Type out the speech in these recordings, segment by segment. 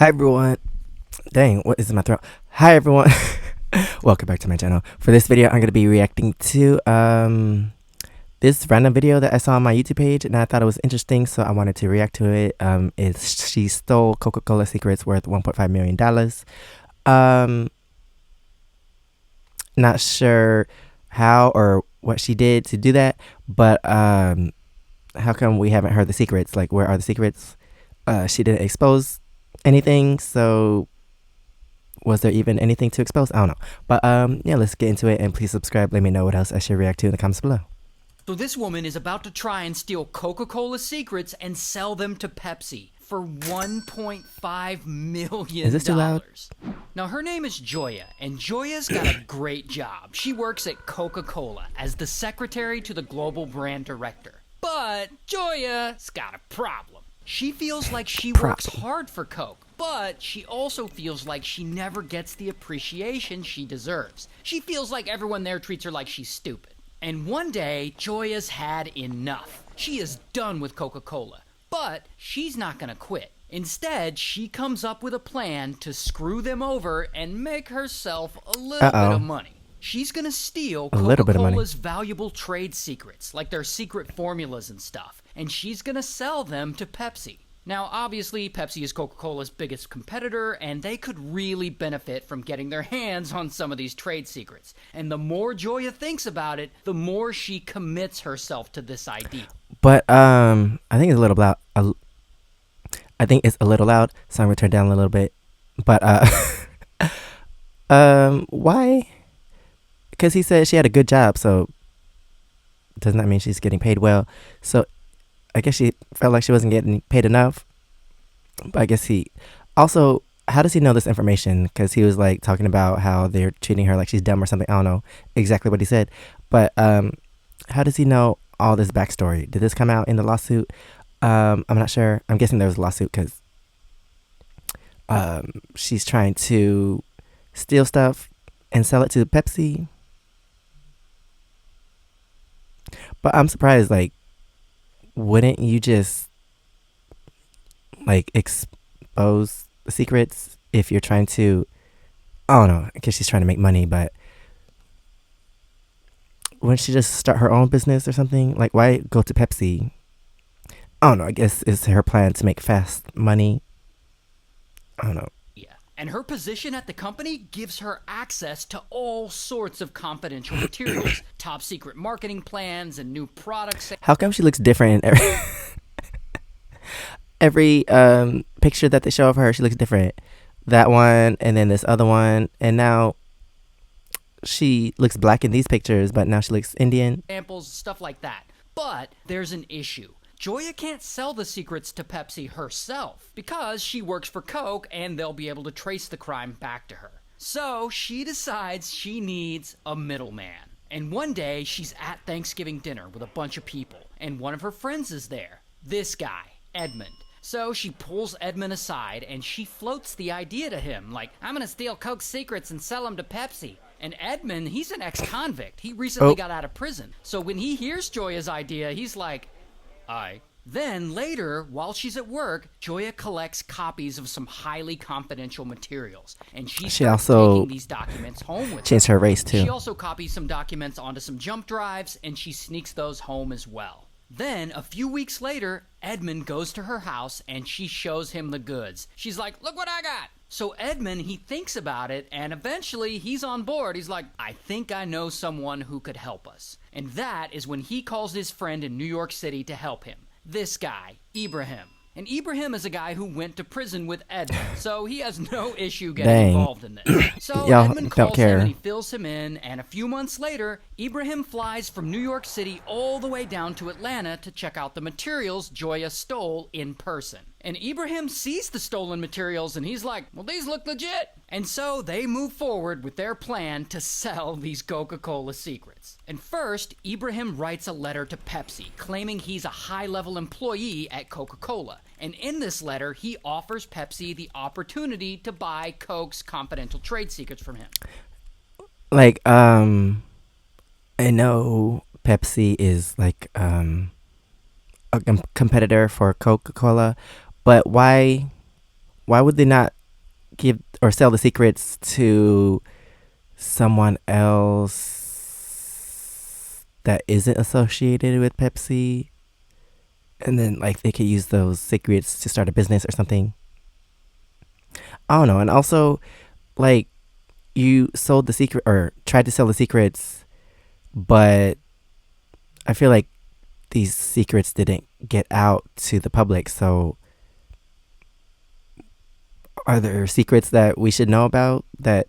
Hi everyone. Dang, what is in my throat? Hi everyone. Welcome back to my channel. For this video, I'm gonna be reacting to this random video that I saw on my YouTube page, and I thought it was interesting, so I wanted to react to it. It's she stole Coca-Cola secrets worth $1.5 million. Not sure how or what she did to do that, but how come we haven't heard the secrets? Like, where are the secrets? She didn't expose anything, so was there even anything to expose? I don't know. But yeah, let's get into it, and please subscribe. Let me know what else I should react to in the comments below. So this woman is about to try and steal Coca-Cola secrets and sell them to Pepsi for $1.5 million. Is this too loud? Now, her name is Joya, and Joya's got a great job. She works at Coca-Cola as the secretary to the global brand director. But Joya's got a problem. She feels like she works hard for Coke, but she also feels like she never gets the appreciation she deserves. She feels like everyone there treats her like she's stupid. And one day, Joya's had enough. She is done with Coca-Cola, but she's not gonna quit. Instead, she comes up with a plan to screw them over and make herself a little bit of money. She's gonna steal Coca-Cola's valuable trade secrets, like their secret formulas and stuff, and she's gonna sell them to Pepsi. Now, obviously, Pepsi is Coca-Cola's biggest competitor, and they could really benefit from getting their hands on some of these trade secrets. And the more Joya thinks about it, the more she commits herself to this idea. But I think it's a little loud. I think it's a little loud, so I'm gonna turn down a little bit. But why? Because he said she had a good job, so doesn't that mean she's getting paid well? So I guess she felt like she wasn't getting paid enough. But I guess he also, how does he know this information? Because he was like talking about how they're treating her like she's dumb or something. I don't know exactly what he said, but how does he know all this backstory? Did this come out in the lawsuit? I'm not sure. I'm guessing there was a lawsuit because she's trying to steal stuff and sell it to Pepsi. But I'm surprised, like, wouldn't you just like expose the secrets if you're trying to, I don't know, because she's trying to make money, but wouldn't she just start her own business or something? Like, why go to Pepsi? I don't know. I guess it's her plan to make fast money. I don't know. Yeah. And her position at the company gives her access to all sorts of confidential materials, top secret marketing plans, and new products. How come she looks different in every picture that they show of her? She looks different. That one, and then this other one, and now she looks black in these pictures, but now she looks Indian. Samples, stuff like that. But there's an issue. Joya can't sell the secrets to Pepsi herself because she works for Coke and they'll be able to trace the crime back to her. So she decides she needs a middleman. And one day she's at Thanksgiving dinner with a bunch of people and one of her friends is there. This guy, Edmund. So she pulls Edmund aside and she floats the idea to him, like, I'm gonna steal Coke's secrets and sell them to Pepsi. And Edmund, he's an ex-convict. He recently got out of prison. So when he hears Joya's idea, he's like, aye. Then later, while she's at work, Joya collects copies of some highly confidential materials, and she also taking these documents home with changed her race too. She also copies some documents onto some jump drives, and she sneaks those home as well. Then, a few weeks later, Edmund goes to her house, and she shows him the goods. She's like, look what I got! So Edmund, he thinks about it, and eventually he's on board. He's like, I think I know someone who could help us. And that is when he calls his friend in New York City to help him. This guy, Ibrahim. And Ibrahim is a guy who went to prison with Edmund, so he has no issue getting involved in this. So Edmund calls him and he fills him in, and a few months later, Ibrahim flies from New York City all the way down to Atlanta to check out the materials Joya stole in person. And Ibrahim sees the stolen materials and he's like, well, these look legit. And so they move forward with their plan to sell these Coca-Cola secrets. And first, Ibrahim writes a letter to Pepsi claiming he's a high-level employee at Coca-Cola. And in this letter, he offers Pepsi the opportunity to buy Coke's confidential trade secrets from him. Like, I know Pepsi is like a competitor for Coca-Cola, but why why would they not give or sell the secrets to someone else that isn't associated with Pepsi? And then like they could use those secrets to start a business or something. I don't know. And also, like, you sold the secret or tried to sell the secrets, but I feel like these secrets didn't get out to the public. So are there secrets that we should know about that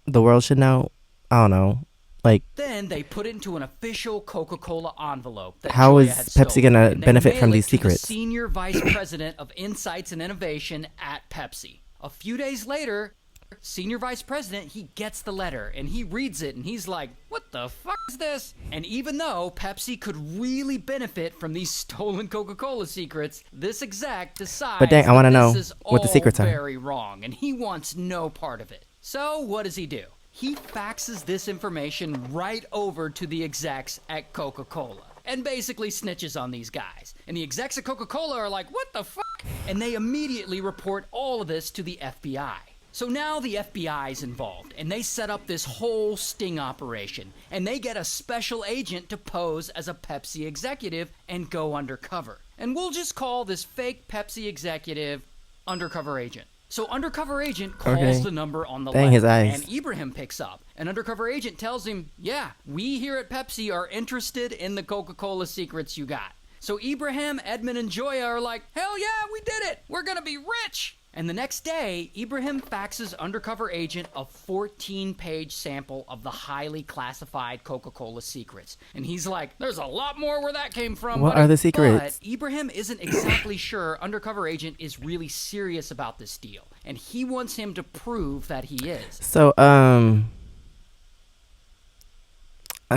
the world should know? I don't know. Like, Then they put it into an official Coca-Cola envelope that how Joya is had Pepsi stolen, gonna and they benefit mail from it these to the secrets? Senior Vice President of Insights and Innovation at Pepsi. A few days later, Senior Vice President, he gets the letter and he reads it and he's like, what the fuck is this? And even though Pepsi could really benefit from these stolen Coca-Cola secrets, this exec decides But dang, I wanna that know this is what the all secrets are. very wrong and he wants no part of it. So what does he do? He faxes this information right over to the execs at Coca-Cola and basically snitches on these guys. And the execs at Coca-Cola are like, what the fuck? And they immediately report all of this to the FBI. So now the FBI is involved, and they set up this whole sting operation, and they get a special agent to pose as a Pepsi executive and go undercover. And we'll just call this fake Pepsi executive Undercover Agent. So Undercover Agent calls Okay. the number on the Dang, left, his eyes. and Ibrahim picks up. And Undercover Agent tells him, yeah, we here at Pepsi are interested in the Coca-Cola secrets you got. So Ibrahim, Edmund, and Joya are like, hell yeah, we did it! We're gonna be rich! And the next day, Ibrahim faxes Undercover Agent a 14-page sample of the highly classified Coca-Cola secrets. And he's like, there's a lot more where that came from. What are the secrets? But Ibrahim isn't exactly sure Undercover Agent is really serious about this deal. And he wants him to prove that he is. So, I'm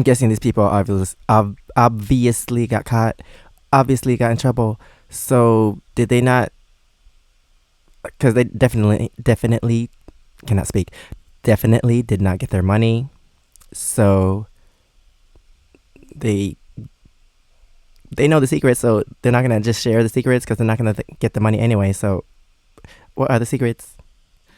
guessing these people obviously got caught, obviously got in trouble. So, did they not? Because they definitely cannot speak. Definitely did not get their money. So, they know the secrets. So they're not gonna just share the secrets because they're not gonna get the money anyway. So, what are the secrets?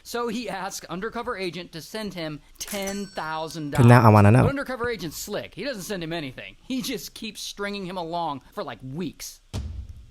So he asks Undercover Agent to send him $10,000. Because now I want to know. But Undercover Agent's slick. He doesn't send him anything. He just keeps stringing him along for like weeks.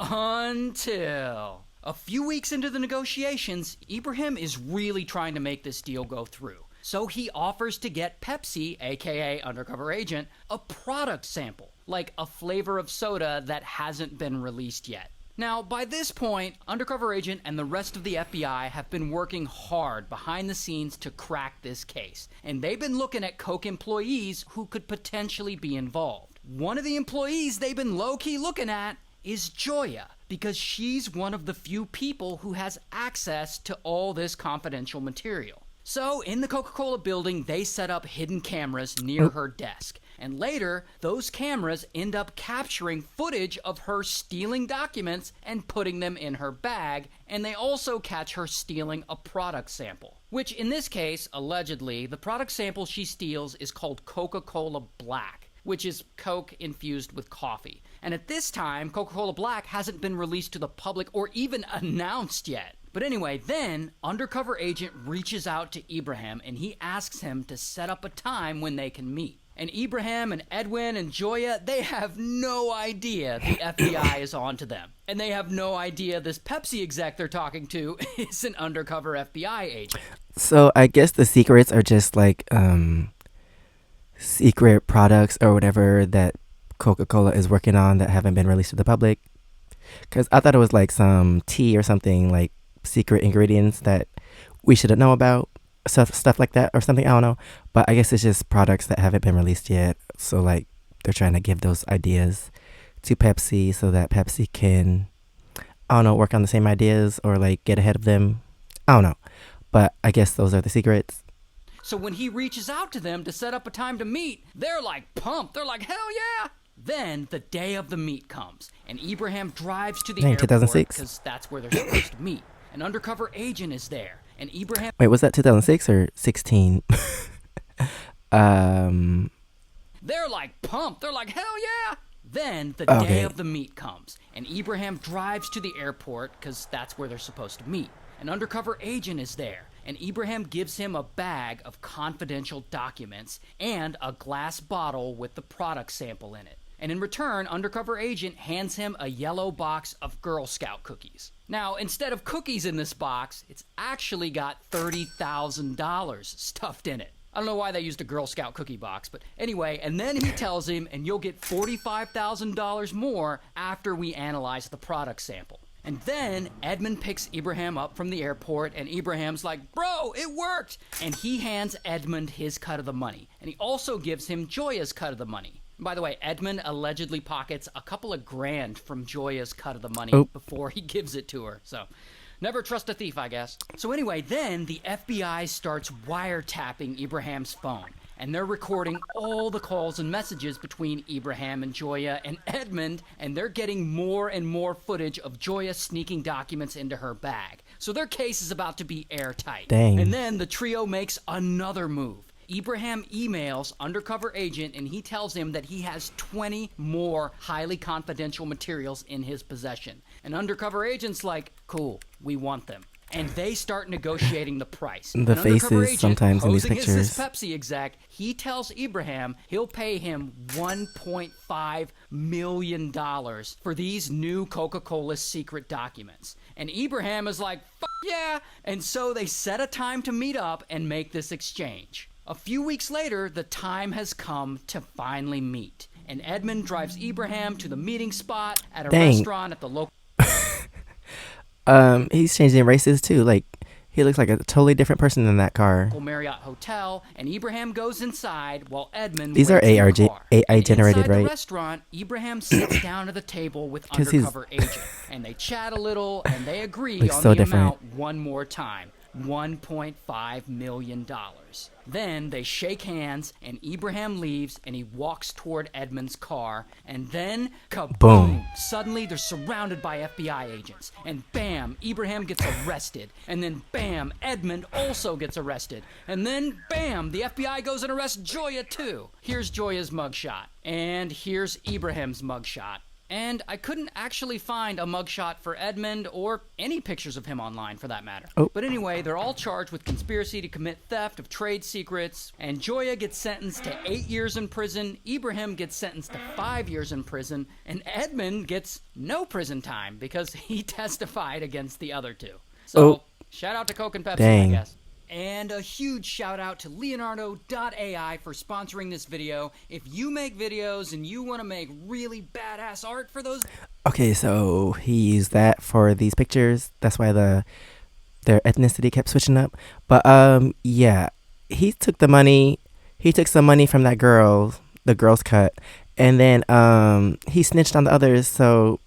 Until a few weeks into the negotiations, Ibrahim is really trying to make this deal go through. So he offers to get Pepsi, aka Undercover Agent, a product sample, like a flavor of soda that hasn't been released yet. Now, by this point, Undercover Agent and the rest of the FBI have been working hard behind the scenes to crack this case, and they've been looking at Coke employees who could potentially be involved. One of the employees they've been low-key looking at is Joya, because she's one of the few people who has access to all this confidential material. So, in the Coca-Cola building, they set up hidden cameras near her desk. And later, those cameras end up capturing footage of her stealing documents and putting them in her bag, and they also catch her stealing a product sample. Which, in this case, allegedly, the product sample she steals is called Coca-Cola Black, which is Coke infused with coffee. And at this time, Coca-Cola Black hasn't been released to the public or even announced yet. But anyway, then, Undercover Agent reaches out to Ibrahim and he asks him to set up a time when they can meet. And Ibrahim and Edwin and Joya, they have no idea the FBI is on to them. And they have no idea this Pepsi exec they're talking to is an undercover FBI agent. So I guess the secrets are just like secret products or whatever that Coca-Cola is working on that haven't been released to the public. Because I thought it was like some tea or something, like secret ingredients that we shouldn't know about. Stuff like that or something, I don't know. But I guess it's just products that haven't been released yet. So like they're trying to give those ideas to Pepsi so that Pepsi can, I don't know, work on the same ideas or like get ahead of them. I don't know. But I guess those are the secrets. So when he reaches out to them to set up a time to meet, they're like pumped. They're like, hell yeah! Then the day of the meet comes, and Ibrahim drives to the airport 2006? because that's where they're supposed to meet. An undercover agent is there, and Ibrahim... Wait, was that 2006 or 16? They're like pumped. They're like, hell yeah! Then the day of the meet comes, and Ibrahim drives to the airport because that's where they're supposed to meet. An undercover agent is there, and Ibrahim gives him a bag of confidential documents and a glass bottle with the product sample in it. And in return, undercover agent hands him a yellow box of Girl Scout cookies. Now, instead of cookies in this box, it's actually got $30,000 stuffed in it. I don't know why they used a Girl Scout cookie box, but anyway, and then he tells him, and you'll get $45,000 more after we analyze the product sample. And then Edmund picks Ibrahim up from the airport, and Ibrahim's like, bro, it worked! And he hands Edmund his cut of the money. And he also gives him Joya's cut of the money. By the way, Edmund allegedly pockets a couple of grand from Joya's cut of the money before he gives it to her. So, never trust a thief, I guess. So anyway, then the FBI starts wiretapping Ibrahim's phone. And they're recording all the calls and messages between Ibrahim and Joya and Edmund, and they're getting more and more footage of Joya sneaking documents into her bag. So their case is about to be airtight. Dang. And then the trio makes another move. Ibrahim emails undercover agent, and he tells him that he has 20 more highly confidential materials in his possession. And undercover agent's like, cool, we want them. And they start negotiating the price. The faces sometimes in these posing pictures. as this Pepsi exec, he tells Ibrahim he'll pay him $1.5 million for these new Coca-Cola secret documents. And Ibrahim is like, fuck yeah! And so they set a time to meet up and make this exchange. A few weeks later, the time has come to finally meet. And Edmund drives Ibrahim to the meeting spot at a restaurant at the local... He's changing races too. Like, he looks like a totally different person in that car. Marriott hotel, and Ibrahim goes inside while Edmund These are AI generated, inside right? the restaurant, Ibrahim sits down at the table with undercover agent, and they chat a little, and they agree on the amount one more time. $1.5 million. Then they shake hands, and Ibrahim leaves, and he walks toward Edmund's car, and then kaboom! Boom. Suddenly they're surrounded by FBI agents, and bam, Ibrahim gets arrested, and then bam, Edmund also gets arrested, and then bam, the FBI goes and arrests Joya too. Here's Joya's mugshot, and here's Ibrahim's mugshot. And I couldn't actually find a mugshot for Edmund or any pictures of him online for that matter. But anyway, they're all charged with conspiracy to commit theft of trade secrets, and Joya gets sentenced to 8 years in prison, Ibrahim gets sentenced to 5 years in prison, and Edmund gets no prison time because he testified against the other two. So, shout out to Coke and Pepsi, I guess. And a huge shout out to Leonardo.ai for sponsoring this video. If you make videos and you want to make really badass art for those... Okay, so he used that for these pictures. That's why their ethnicity kept switching up. But yeah, he took the money. He took some money from that girl, the girl's cut, and then he snitched on the others. So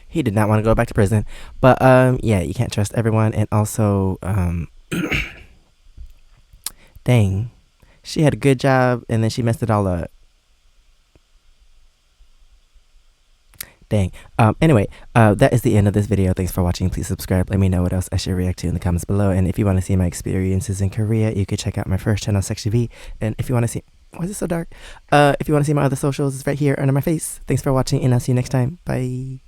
he did not want to go back to prison. But yeah, you can't trust everyone. And also, dang, she had a good job and then she messed it all up. Dang. Anyway, that is the end of this video. Thanks for watching. Please subscribe. Let me know what else I should react to in the comments below. And if you want to see my experiences in Korea, you could check out my first channel, SEKSHI V. And if you want to see... Why is it so dark? If you want to see my other socials, it's right here under my face. Thanks for watching, and I'll see you next time. Bye.